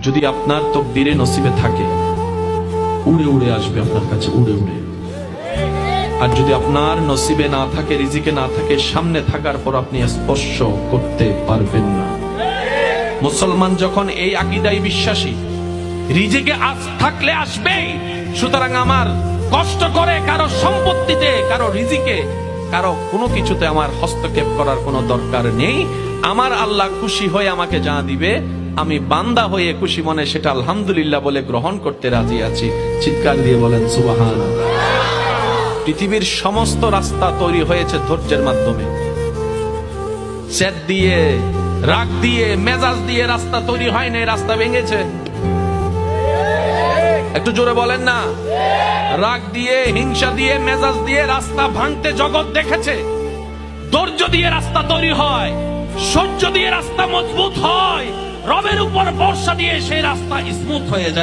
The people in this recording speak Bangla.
যদি আপনার তকদিরে নসিবে থাকে উড়ে উড়ে আসবে আপনার কাছে, উড়ে উড়ে। আর যদি আপনার নসিবে না থাকে, রিজিকে না থাকে, সামনে থাকার পর আপনি স্পর্শ করতে পারবেন না। মুসলমান যখন এই আকীদায় বিশ্বাসী, রিজিকে আজ থাকলে আসবেই, সুতরাং আমার কষ্ট করে কারো সম্পত্তিতে, কারো রিজিকে, কারো কোনো কিছুতে আমার হস্তক্ষেপ করার কোনো দরকার নেই। আমার আল্লাহ খুশি হয়ে আমাকে যা দিবে, আমি বান্দা হয়ে খুশি মনে সেটা আলহামদুলিল্লাহ বলে গ্রহণ করতে রাজি আছি। চিৎকার দিয়ে বলেন সুবহানাল্লাহ। পৃথিবীর সমস্ত রাস্তা তৈরি হয়েছে ধৈর্যের মাধ্যমে। জেদ দিয়ে, রাগ দিয়ে, মেজাজ দিয়ে রাস্তা তৈরি হয় না, রাস্তা ভেঙেছে। একটু জোরে বলেন না। রাগ দিয়ে, হিংসা দিয়ে, মেজাজ দিয়ে রাস্তা ভাঙতে জগৎ দেখেছে। ধৈর্য দিয়ে রাস্তা তৈরি হয়, সহ্য দিয়ে রাস্তা মজবুত হয়, রবের উপর ভরসা দিয়ে সেই রাস্তা স্মুথ হয়ে যায়।